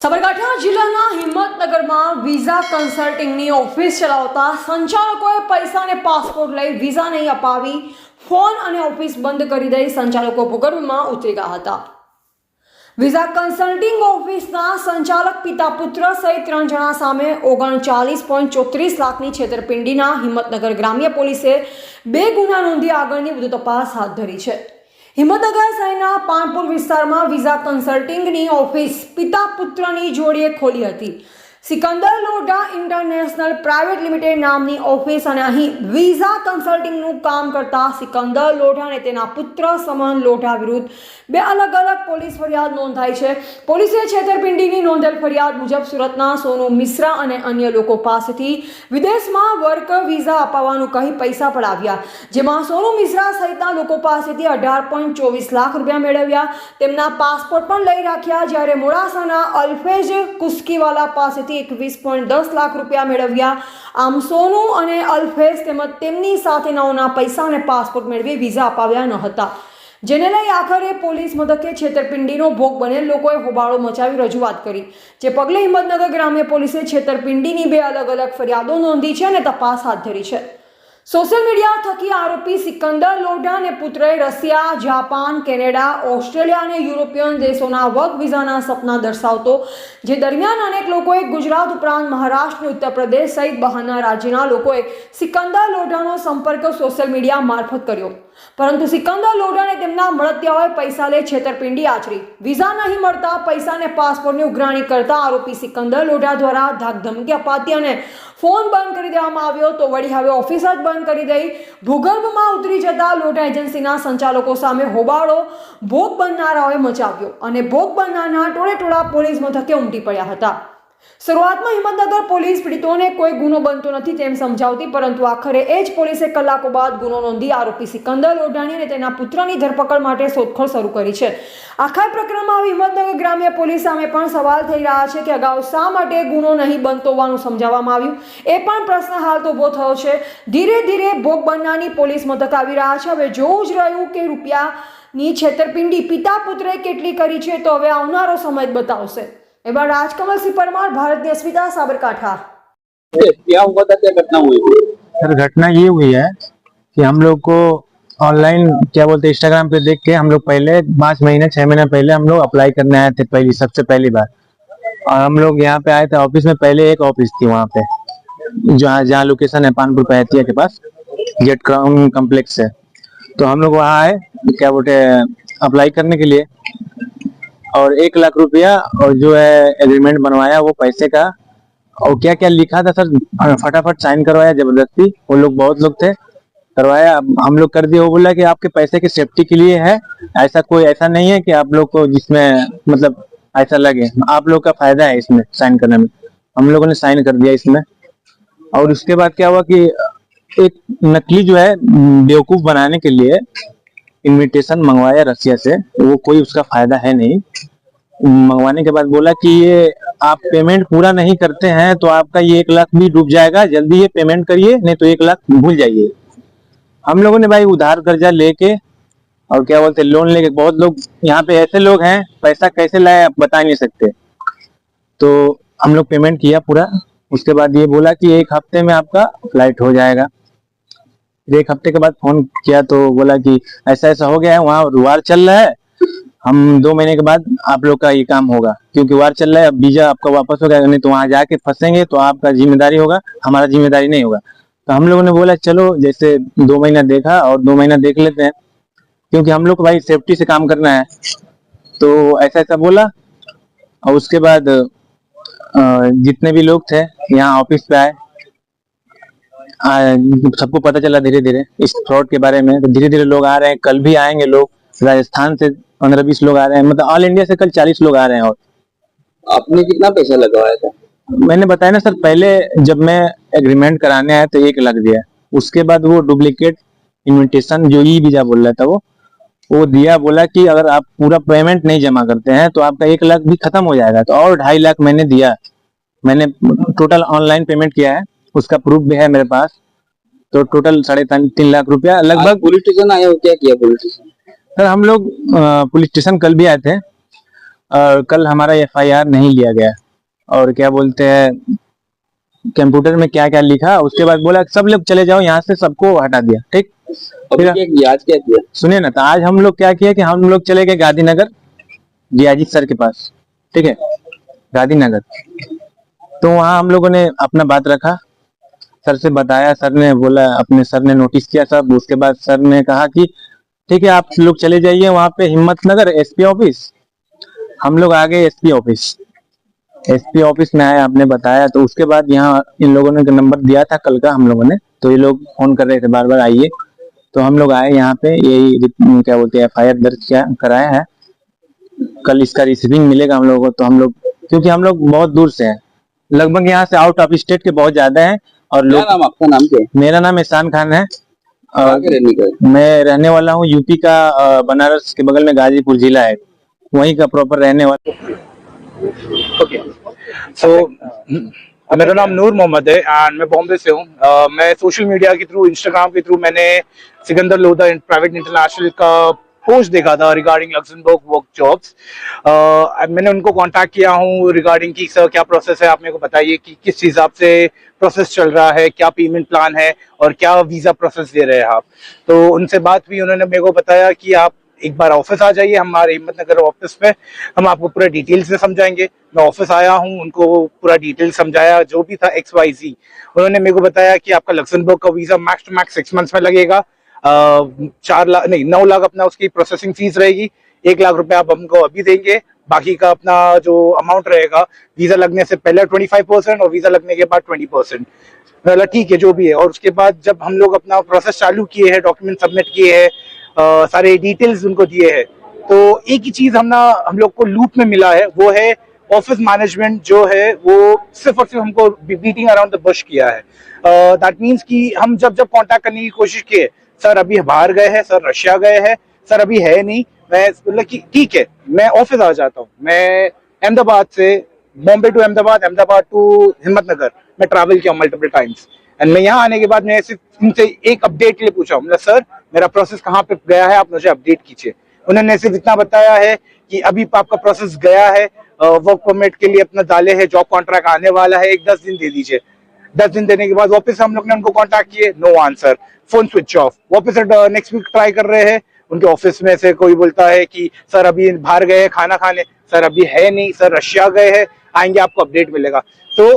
સાબરકાંઠા જિલ્લાના હિંમતનગરમાં visa કન્સલ્ટિંગની office ચલાવતા સંચાલકોએ પૈસા અને પાસપોર્ટ લઈ વિઝા નહીં અપાવી ફોન અને ઓફિસ બંધ કરી દઈ સંચાલકો ભૂગર્ભમાં ઉતરી ગયા હતા। વિઝા કન્સલ્ટિંગ ઓફિસના સંચાલક પિતા પુત્ર સહિત 3 જણા સામે 39.34 લાખની છેતરપિંડીના હિંમતનગર ગ્રામ્ય પોલીસે 2 ગુના નોંધી આગળની વધુ તપાસ હાથ ધરી છે। હિંમતનગર શહેરના પાનપુર વિસ્તારમાં વિઝા કન્સલ્ટિંગની ઓફિસ પિતા પુત્રની જોડીએ ખોલી હતી। Sikandar Lodha international private limited નામની ઓફિસ અને અહીં વિઝા કન્સલ્ટિંગનું કામ કરતા સિકંદર લોઢા અને તેના પુત્ર સમન લોઢા વિરુદ્ધ 2 અલગ અલગ પોલીસ ફરિયાદ નોંધાઈ છે। પોલીસે છેતરપિંડીની નોંધેલ ફરિયાદ મુજબ સુરતના સોનુ મિશ્રા અને અન્ય લોકો પાસેથી વિદેશમાં વર્ક વિઝા અપાવવાનું કહી પૈસા પડાવ્યા, જેમાં સોનુ મિશ્રા સહિતના લોકો પાસેથી 18.24 લાખ રૂપિયા મેળવ્યા। તેમના પાસપોર્ટ પણ લઈ રાખ્યા, જ્યારે મોડાસાના અલ્ફેજ કુસ્કીવાલા પાસેથી 21.10 લાખ રૂપિયા મેળવ્યા। આમ સોનુ અને અલ્ફેજ તેમજ તેમની સાથેનાઓના પૈસા અને પાસપોર્ટ મેળવી વિઝા અપાવ્યા ન હતા, જેને લઈ આખરે પોલીસ મથકે છેતરપિંડીનો ભોગ બનેલ લોકોએ હોબાળો મચાવી રજૂઆત કરી, જે પગલે હિંમતનગર ગ્રામ્ય પોલીસે છેતરપિંડીની 2 અલગ અલગ ફરિયાદો નોંધી છે અને તપાસ હાથ ધરી છે। સોશિયલ મીડિયા થકી આરોપી સિકંદર લોઢા અને પુત્રએ રશિયા, જાપાન, કેનેડા, ઓસ્ટ્રેલિયા અને યુરોપિયન દેશોના વર્ક વિઝાના સપના દર્શાવતો, જે દરમિયાન અનેક લોકોએ ગુજરાત ઉપરાંત મહારાષ્ટ્ર, ઉત્તર પ્રદેશ સહિત બહારના રાજ્યના લોકોએ સિકંદર લોઢાનો સંપર્ક સોશિયલ મીડિયા મારફત કર્યો, પરંતુ સિકંદર લોઢાને તેમના મળતિયાઓએ પૈસા લઈ છેતરપિંડી આચરી વિઝા નહીં મળતા પૈસા અને પાસપોર્ટની ઉઘરાણી કરતા આરોપી સિકંદર લોઢા દ્વારા ધાકધમકી અપાતી અને ફોન બંધ કરી દેવામાં આવ્યો, તો વળી હવે ઓફિસ જ બંધ કરી દઈ ભૂગર્ભમાં ઉતરી જતા લોઢા એજન્સીના સંચાલકો સામે હોબાળો ભોગ બનનારાઓએ મચાવ્યો અને ભોગ બનનારના ટોળેટોળા પોલીસ મથકે ઉમટી પડ્યા હતા। શરૂઆતમાં હિંમતનગર પોલીસ પીડિતોને કોઈ ગુનો બનતો નથી તેમ સમજાવતી, પરંતુ આખરે એ જ પોલીસે કલાકો બાદ ગુનો નોંધી આરોપી સિકંદર લોઢાની અને તેના પુત્રની ધરપકડ માટે શોધખોળ શરૂ કરી છે। આખા પ્રકરણમાં હિંમતનગર ગ્રામ્ય પોલીસ સામે પણ સવાલ થઈ રહ્યા છે કે અગાઉ શા માટે ગુનો નહીં બનતો હોવાનું સમજાવવામાં આવ્યું, એ પણ પ્રશ્ન હાલ તો ઊભો થયો છે। ધીરે ધીરે ભોગ બનનારની પોલીસ મથક આવી રહ્યા છે। હવે જોવું જ રહ્યું કે રૂપિયાની છેતરપિંડી પિતા પુત્રએ કેટલી કરી છે, તો હવે આવનારો સમય જ બતાવશે। एक बार राजकमल सिंह परमार, भारतीय अस्मिता, साबरकांठा। क्या हुआ था, क्या घटना हुई? सर घटना ये हुई है कि हम लोग को ऑनलाइन क्या बोलते हैं इंस्टाग्राम पे देख के हम लोग पहले 5 महीने 6 महीने पहले हम लोग अप्लाई करने आए थे, सबसे पहली बार। और हम लोग यहाँ पे आए थे ऑफिस में, पहले एक ऑफिस थी वहाँ पे जहाँ लोकेशन है पानपुर पैतिया के पास, गेट क्राउन कम्प्लेक्स है। तो हम लोग वहाँ आए क्या बोलते अप्लाई करने के लिए, और 1 लाख रुपया और जो है एग्रीमेंट बनवाया वो पैसे का, और क्या क्या लिखा था सर फटाफट साइन करवाया जबरदस्ती। वो लोग बहुत लोग थे, करवाया, हम लोग कर दिए। वो बोला कि आपके पैसे की सेफ्टी के लिए है, ऐसा नहीं है कि आप लोग को जिसमें मतलब ऐसा लगे, आप लोग का फायदा है इसमें साइन करने में। हम लोगों ने साइन कर दिया इसमें। और उसके बाद क्या हुआ कि एक नकली जो है बेवकूफ बनाने के लिए इनविटेशन मंगवाया रसिया से, वो कोई उसका फायदा है नहीं। मंगवाने के बाद बोला कि ये आप पेमेंट पूरा नहीं करते हैं तो आपका ये 1 लाख भी डूब जाएगा, जल्दी ये पेमेंट करिए नहीं तो 1 लाख भूल जाइए। हम लोगों ने भाई उधार कर्जा लेके और क्या बोलते लोन लेके, बहुत लोग यहाँ पे ऐसे लोग हैं पैसा कैसे लाए आप बता नहीं सकते। तो हम लोग पेमेंट किया पूरा। उसके बाद ये बोला कि 1 हफ्ते में आपका फ्लाइट हो जाएगा। 1 हफ्ते के बाद फोन किया तो बोला कि ऐसा ऐसा हो गया है, वहाँ वार चल रहा है, हम 2 महीने के बाद आप लोग का ये काम होगा, क्योंकि वार चल रहा है, अब वीजा आपका वापस हो गया, नहीं तो वहाँ जाके फंसेंगे तो आपका जिम्मेदारी होगा, हमारा जिम्मेदारी नहीं होगा। तो हम लोगों ने बोला चलो जैसे 2 महीना देखा और 2 महीना देख लेते हैं, क्योंकि हम लोग को भाई सेफ्टी से काम करना है। तो ऐसा ऐसा बोला। और उसके बाद जितने भी लोग थे यहाँ ऑफिस पे आए, सबको पता चला धीरे धीरे इस फ्रॉड के बारे में। तो धीरे धीरे लोग आ रहे हैं, कल भी आएंगे लोग, राजस्थान से 15-20 लोग आ रहे हैं, मतलब ऑल इंडिया से कल 40 लोग आ रहे हैं। और आपने कितना पैसा लगवाया था? मैंने बताया ना सर, पहले जब मैं एग्रीमेंट कराने आया तो 1 लाख दिया, उसके बाद वो डुप्लीकेट इन्विटेशन जो ई वीजा बोल रहा था वो दिया, बोला कि अगर आप पूरा पेमेंट नहीं जमा करते हैं तो आपका 1 लाख भी खत्म हो जाएगा। तो और 2.5 लाख मैंने दिया, मैंने टोटल ऑनलाइन पेमेंट किया है, उसका प्रूफ भी है मेरे पास। तो टोटल 3.5 लाख रुपया लगभग। पुलिस स्टेशन आए हो, क्या किया पुलिस स्टेशन? सर हम लोग पुलिस स्टेशन कल भी आए थे, और कल हमारा FIR नहीं लिया गया। और क्या बोलते हैं, कंप्यूटर में क्या क्या लिखा, उसके बाद बोला सब लोग चले जाओ यहाँ से, सबको हटा दिया। ठीक, अभी फिर क्या किया, आज क्या किया? सुनिए ना, तो आज हम लोग क्या किया कि हम लोग चले गए गांधीनगर DIG सर के पास। ठीक है, गांधीनगर। तो वहाँ हम लोगों ने अपना बात रखा, सर से बताया, सर ने बोला, अपने सर ने नोटिस किया सब। उसके बाद सर ने कहा कि ठीक है, आप लोग चले जाइए वहाँ पे हिम्मतनगर SP ऑफिस। हम लोग आ गए SP ऑफिस में आए, आपने बताया। तो उसके बाद यहाँ इन लोगों ने नंबर दिया था कल का हम लोगों ने, तो ये लोग फोन कर रहे थे बार बार आइए। तो हम लोग आए यहाँ पे, यही क्या बोलते हैं FIR दर्ज किया कराया है। कल इसका रिसीविंग मिलेगा हम लोगों को। तो हम लोग, क्योंकि हम लोग बहुत दूर से हैं, लगभग यहाँ से आउट ऑफ स्टेट के बहुत ज्यादा हैं। और क्या लोग, नाम, आपका नाम क्या है? मेरा नाम एहसान खान है। कहाँ के रहने का है? मैं रहने वाला हूँ यूपी का, बनारस के बगल में गाजीपुर जिला है, वहीं का प्रॉपर रहने वाला। मेरा नाम नूर मोहम्मद है एंड मैं बॉम्बे से हूँ। मैं सोशल मीडिया के थ्रू, इंस्टाग्राम के थ्रू मैंने सिकंदर लोधा प्राइवेट इंटरनेशनल का पोस्ट देखा था रिगार्डिंग लक्समबर्ग वर्क जॉब्स। मैंने उनको कांटेक्ट किया हूँ रिगार्डिंग कि सर क्या प्रोसेस है, आप मेरे को बताइए कि किस हिसाब से प्रोसेस चल रहा है, क्या पेमेंट प्लान है और क्या वीजा प्रोसेस दे रहे हैं आप। तो उनसे बात हुई, उन्होंने मेरे को बताया कि आप एक बार ऑफिस आ जाइए, हमारे हिम्मतनगर ऑफिस में, हम आपको पूरा डिटेल से समझाएंगे। मैं ऑफिस आया हूँ, उनको पूरा डिटेल समझाया, जो भी था XYZ। उन्होंने मेरे को बताया कि आपका लक्समबर्ग का visa max to max 6 months में लगेगा। 4 लाख नहीं 9 लाख अपना उसकी प्रोसेसिंग फीस रहेगी। 1 लाख रुपए आप हमको अभी देंगे, बाकी का अपना जो अमाउंट रहेगा वीजा लगने से पहले 25% और वीजा लगने के बाद 20%। मतलब ठीक है जो भी है। और उसके बाद जब हम लोग अपना प्रोसेस चालू किए हैं, डॉक्यूमेंट सबमिट किए हैं, सारे डिटेल्स उनको दिए हैं, तो एक ही चीज हम लोग को लूप में मिला है, वो है ऑफिस मैनेजमेंट जो है वो सिर्फ और सिर्फ हमको बीटिंग अराउंड द बुश किया है। दैट मीन्स कि हम जब जब कांटेक्ट करने की कोशिश किए, सर अभी बाहर गए हैं, सर रशिया गए हैं, सर अभी है नहीं। मैं बोला कि ठीक है, मैं ऑफिस आ जाता हूँ। मैं अहमदाबाद से, बॉम्बे टू अहमदाबाद, अहमदाबाद टू हिम्मतनगर मैं ट्रैवल किया मल्टीपल टाइम्स। एंड मैं यहाँ आने के बाद मैं सिर्फ इनसे एक अपडेट के लिए पूछा हूँ, मतलब सर मेरा प्रोसेस कहाँ पे गया है, आप मुझे अपडेट कीजिए। उन्होंने सिर्फ इतना बताया है कि अभी आपका प्रोसेस गया है, वर्क परमिट के लिए अपना डाले है, जॉब कॉन्ट्रैक्ट आने वाला है, 10 दिन दे दीजिए। 10 दिन देने के बाद वापस हम लोग ने उनको कांटेक्ट किए, no answer, phone switch off. वापस नेक्स्ट वीक ट्राई कर रहे हैं, उनके ऑफिस में से कोई बोलता है कि सर अभी बाहर गए हैं खाना खाने, सर अभी है नहीं, सर रशिया गए हैं, आएंगे आपको अपडेट मिलेगा। तो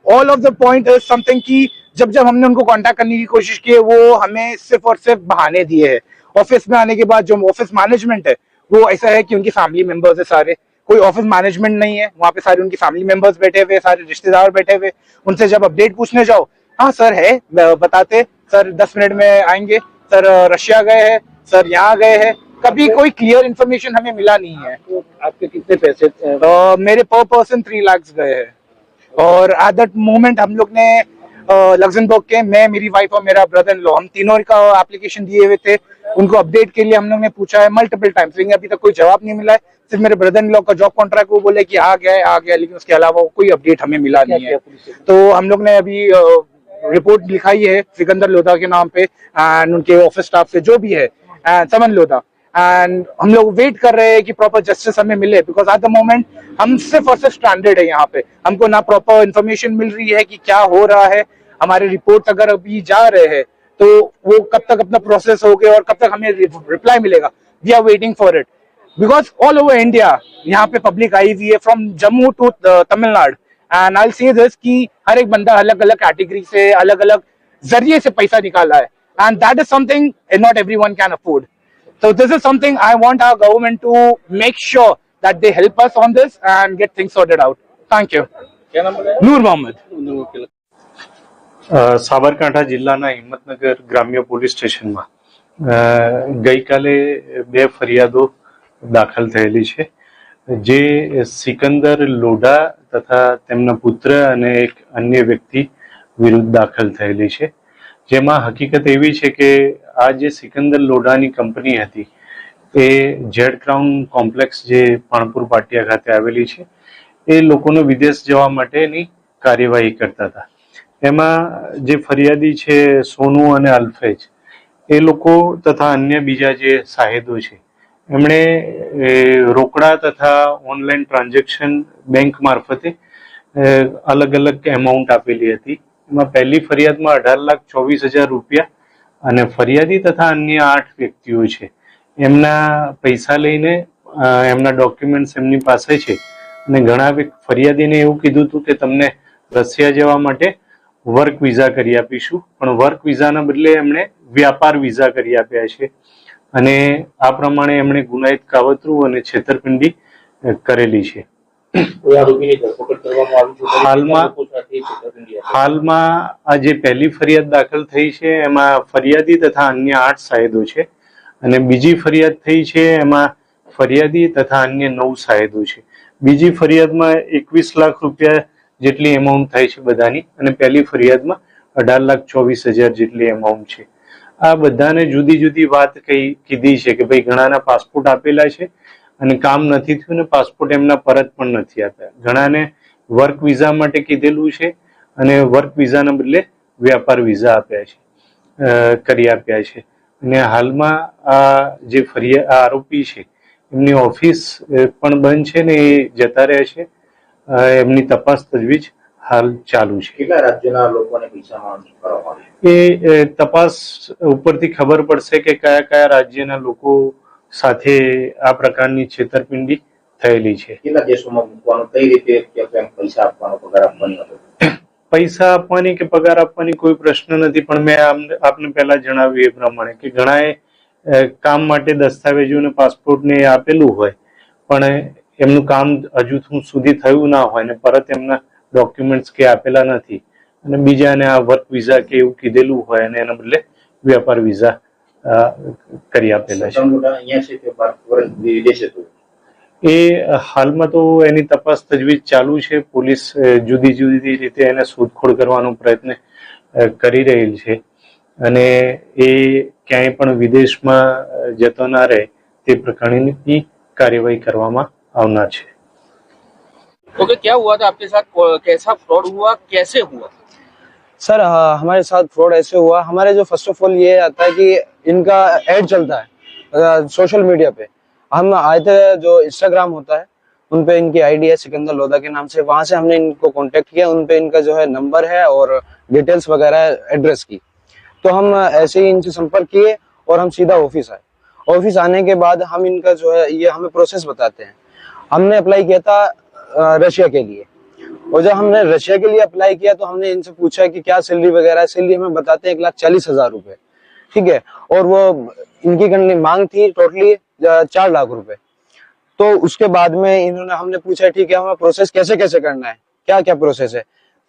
all of the point is something कि जब जब हमने उनको कांटेक्ट करने की कोशिश की है, वो हमें सिर्फ और सिर्फ बहाने दिए हैं। ऑफिस में आने के बाद जो ऑफिस मैनेजमेंट है वो ऐसा है कि उनकी फैमिली मेंबर्स है सारे, कोई ऑफिस मैनेजमेंट नहीं है वहां पे, सारे उनकी फैमिली मेंबर्स बैठे हुए, सारे रिश्तेदार बैठे हुए। उनसे जब अपडेट पूछने जाओ, हाँ सर है, बताते सर 10 मिनट में आएंगे, सर रशिया गए हैं, सर यहाँ गए हैं। कभी कोई क्लियर इन्फॉर्मेशन हमें मिला नहीं है। तो आपके कितने पैसे मेरे पर पर्सन 3 लाख गए हैं। और एट दैट मोमेंट हम लोग ने लक्समबर्ग के, मैं, मेरी वाइफ और मेरा ब्रदर इन लॉ, हम तीनों का एप्लीकेशन दिए हुए थे। उनको अपडेट के लिए हम लोग ने पूछा है मल्टीपल टाइम्स, लेकिन अभी तक कोई जवाब नहीं मिला है। सिर्फ मेरे ब्रदर इन लॉ का जॉब कॉन्ट्रैक्ट वो बोले कि आ गया, लेकिन उसके अलावा कोई अपडेट हमें मिला नहीं है। तो हम लोग ने अभी रिपोर्ट लिखाई है सिकंदर लोधा के नाम पे एंड उनके ऑफिस स्टाफ से, जो भी है, समन लोधा। एंड हम लोग वेट कर रहे हैं कि प्रॉपर जस्टिस हमें मिले, बिकॉज एट द मोमेंट हम सिर्फ और सिर्फ स्टैंडर्ड है यहाँ पे। हमको ना प्रॉपर इन्फॉर्मेशन मिल रही है कि क्या हो रहा है। हमारे रिपोर्ट अगर अभी जा रहे हैं तो वो कब तक अपना प्रोसेस हो गया और कब तक हमें रिप्लाई मिलेगा। We are waiting for it because all over India यहाँ पे पब्लिक आई हुई है, from Jammu to Tamil Nadu. And I say this कि हर एक बंदा अलग अलग कैटेगरी से, अलग अलग जरिए से पैसा निकाला है, and that is something not everyone can afford. So this is something I want our government to make sure that they help us on this and get things sorted out. Thank you. क्या नाम बताया? Noor Mohammed. Sabarkantha જિલ્લાના હિંમતનગર ગ્રામ્ય police સ્ટેશનમાં ગઈકાલે 2 ફરિયાદો દાખલ થયેલી છે, જે સિકંદર લોઢા તથા તેમના પુત્ર અને એક અન્ય વ્યક્તિ વિરુદ્ધ દાખલ થયેલી છે, જેમાં હકીકત એવી છે કે આ જે સિકંદર લોઢાની કંપની હતી એ જેડ ક્રાઉન કોમ્પ્લેક્સ જે પાણપુર પાટિયા ખાતે આવેલી છે, એ લોકોને વિદેશ જવા માટેની કાર્યવાહી કરતા હતા। એમાં જે ફરિયાદી છે સોનુ અને અલ્ફેજ, એ લોકો તથા અન્ય બીજા જે સાહેદો છે એમણે રોકડા તથા ઓનલાઈન ટ્રાન્ઝેક્શન બેંક મારફતે અલગ અલગ એમાઉન્ટ આપેલી હતી. એમાં પહેલી ફરિયાદમાં 18,24,000 રૂપિયા અને ફરિયાદી તથા અન્ય 8 વ્યક્તિઓ છે એમના પૈસા લઈને એમના ડોક્યુમેન્ટ્સ એમની પાસે છે અને ઘણા ફરિયાદીને એવું કીધું હતું કે તમને રશિયા જવા માટે વર્ક વિઝા કરી આપીશું, પણ વર્ક વિઝાના બદલે એમણે વ્યાપાર વિઝા કરી આપ્યા છે અને આ પ્રમાણે એમણે ગુનાહિત કાવતરું અને છેતરપિંડી કરેલી છે. હાલમાં આ જે પહેલી ફરિયાદ દાખલ થઈ છે એમાં ફરિયાદી તથા અન્ય 8 સાયદો છે અને બીજી ફરિયાદ થઈ છે એમાં ફરિયાદી તથા અન્ય 9 સાયદો છે. બીજી ફરિયાદમાં 21 લાખ રૂપિયા જેટલી એમાઉન્ટ થાય છે બધાની અને પહેલી ફરિયાદમાં 18,24,000 જેટલી એમાઉન્ટ છે. આ બધાને જુદી જુદી વાત કીધી છે કે ભાઈ ઘણાના પાસપોર્ટ આપેલા છે અને કામ નથી થયું ને પાસપોર્ટ એમના પરત પણ નથી આપ્યા. ઘણાને વર્ક વિઝા માટે કીધેલું છે અને વર્ક વિઝાના બદલે વ્યાપાર વિઝા આપ્યા છે કરી આપ્યા છે. અને હાલમાં આ જે આરોપી છે એમની ઓફિસ પણ બંધ છે ને એ જતા રહ્યા છે. એમની તપાસ તજવીજ હાલ ચાલુ છે. કેટલા રાજ્યના લોકોને પૈસા કરવામાં આવે? એ તપાસ ઉપરથી ખબર પડશે કે કયા કયા રાજ્યના લોકો સાથે આ પ્રકારની છેતરપિંડી થયેલી છે. કેટલા દેશોમાં મૂકવાનું, કઈ રીતે પૈસા આપવાનો, પગાર આપવાની હતો? પૈસા આપવાની કે પગાર આપવાની કોઈ પ્રશ્ન નથી, પણ મેં આપને પહેલા જણાવ્યું એ પ્રમાણે કે ઘણાએ કામ માટે દસ્તાવેજો અને પાસપોર્ટ ને આપેલું હોય પણ એમનું કામ હજુ સુધી થયું ના હોય ને પરત એમના ડોક્યુમેન્ટ્સ કે આપેલા નથી અને બીજાને આ વર્ક વિઝા કે એવું કીધેલું હોય અને એના બદલે વ્યાપાર વિઝા કરી આપેલા છે. એ હાલમાં તો એની તપાસ તજવીજ ચાલુ છે. પોલીસ જુદી જુદી રીતે એને શોધખોળ કરવાનો પ્રયત્ન કરી રહેલ છે અને એ ક્યાંય પણ વિદેશમાં જતો ના રહે તે પ્રકારની કાર્યવાહી કરવામાં આવનાર છે. ओके, क्या हुआ था आपके साथ? कैसा फ्रॉड हुआ, कैसे हुआ? सर हमारे साथ फ्रॉड ऐसे हुआ, हमारे जो फर्स्ट ऑफ ऑल ये आता है कि इनका ऐड चलता है सोशल मीडिया पे. हम आए थे, जो इंस्टाग्राम होता है उन पे इनकी आईडी है सिकंदर लोधा के नाम से, वहां से हमने इनको कांटेक्ट किया. उन पे इनका जो है नंबर है और डिटेल्स वगैरह है एड्रेस की. तो हम ऐसे ही इनसे संपर्क किए और हम सीधा ऑफिस आए. ऑफिस आने के बाद हम इनका जो है ये हमें प्रोसेस बताते हैं. हमने अप्लाई किया था रशिया के लिए, और जब हमने रशिया के लिए अप्लाई किया तो हमने इनसे पूछा कि क्या सैलरी वगैरह है. सैलरी हमें बताते हैं 1,40,000 रुपए, ठीक है, और वो इनकी मांग थी टोटली 4 लाख रुपए. तो उसके बाद में इन्होंने हमने पूछा ठीक है हमें प्रोसेस कैसे कैसे करना है, क्या क्या प्रोसेस है.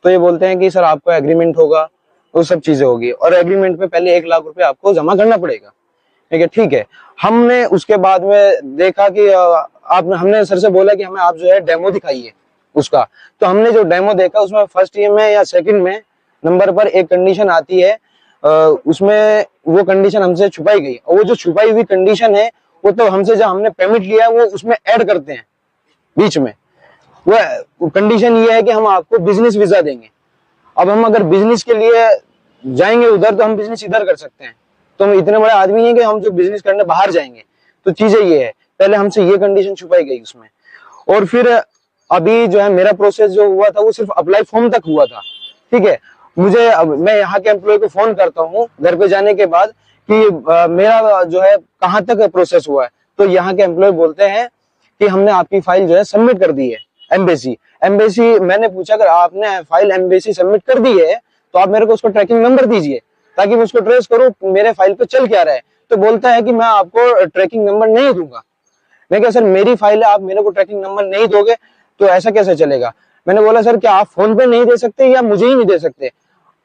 तो ये बोलते हैं कि सर आपका एग्रीमेंट होगा, वो सब चीजें होगी और एग्रीमेंट पे पहले 1 लाख रुपए आपको जमा करना पड़ेगा. ठीक है. हमने उसके बाद में देखा कि हमने सर से बोला कि हमें आप जो है डेमो दिखाइए उसका. तो हमने जो डेमो देखा उसमें फर्स्ट में या सेकंड में नंबर पर एक कंडीशन आती है, उसमें वो कंडीशन हमसे छुपाई गई, और वो जो छुपाई हुई कंडीशन है वो तो हमसे जो हमने पेमेंट लिया वो उसमें ऐड करते हैं बीच में. वो कंडीशन ये है कि हम आपको बिजनेस वीजा देंगे. अब हम अगर बिजनेस के लिए जाएंगे उधर तो हम बिजनेस इधर कर सकते हैं, तो हम इतने बड़े आदमी नहीं कि हम जो बिजनेस करने बाहर जाएंगे. तो चीजें ये है, पहले हमसे ये कंडीशन छुपाई गई उसमें. और फिर अभी जो है मेरा प्रोसेस जो हुआ था वो सिर्फ अप्लाई फॉर्म तक हुआ था, ठीक है. मैं यहाँ के एम्प्लॉय को फोन करता हूँ घर पे जाने के बाद कि मेरा जो है कहाँ तक प्रोसेस हुआ है. तो यहाँ के एम्प्लॉय बोलते हैं कि हमने आपकी फाइल जो है सबमिट कर दी है एम्बेसी. मैंने पूछा अगर आपने फाइल एम्बेसी सबमिट कर दी है तो आप मेरे को उसका ट्रैकिंग नंबर दीजिए ताकि मैं उसको ट्रेस करूँ मेरे फाइल पे चल क्या रहा है. तो बोलता है कि मैं आपको ट्रैकिंग नंबर नहीं दूंगा. मैं कहा सर मेरी फाइल है, आप मेरे को ट्रैकिंग नंबर नहीं दोगे तो ऐसा कैसे चलेगा. मैंने बोला सर क्या आप फोन पे नहीं दे सकते या मुझे ही नहीं दे सकते.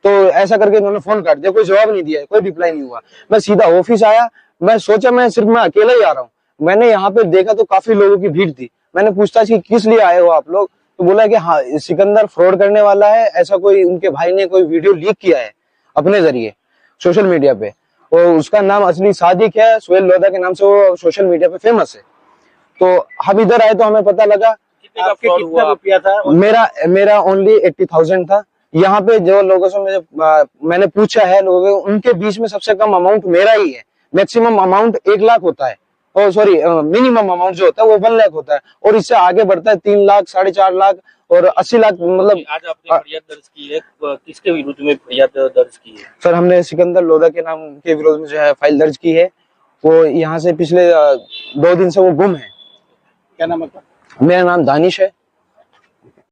तो ऐसा करके इन्होंने फोन काट दिया, कोई जवाब नहीं दिया, कोई रिप्लाई नहीं हुआ. मैं सीधा ऑफिस आया, मैं सोचा मैं अकेला ही आ रहा हूँ. मैंने यहाँ पे देखा तो काफी लोगों की भीड़ थी. मैंने पूछताछ की किस लिए आए हो आप लोग, तो बोला कि हाँ सिकंदर फ्रॉड करने वाला है, ऐसा कोई उनके भाई ने कोई वीडियो लीक किया है अपने जरिए सोशल मीडिया पे, और उसका नाम असली सादिक है, सुहेल लोधा के नाम से वो सोशल मीडिया पे फेमस है. तो हम इधर आए तो हमें पता लगा कितना रुपया था? मेरा ओनली 80,000 था. यहाँ पे जो लोगों से मैंने पूछा है लोगों, उनके बीच में सबसे कम अमाउंट मेरा ही है. मैक्सिमम अमाउंट 1 लाख होता है ओ सॉरी मिनिमम अमाउंट जो होता है वो 1 लाख होता है, और इससे आगे बढ़ता है 3 लाख, 4.5 लाख और 80 लाख, मतलब। आज आपने फरियाद दर्ज की है, किसके विरुद्ध में फरियाद दर्ज की है? सर हमने सिकंदर लोधा के नाम के विरोध में जो है फाइल दर्ज की है। वो यहाँ से पिछले 2 दिन से वो गुम है। क्या नाम है? मेरा नाम दानिश है।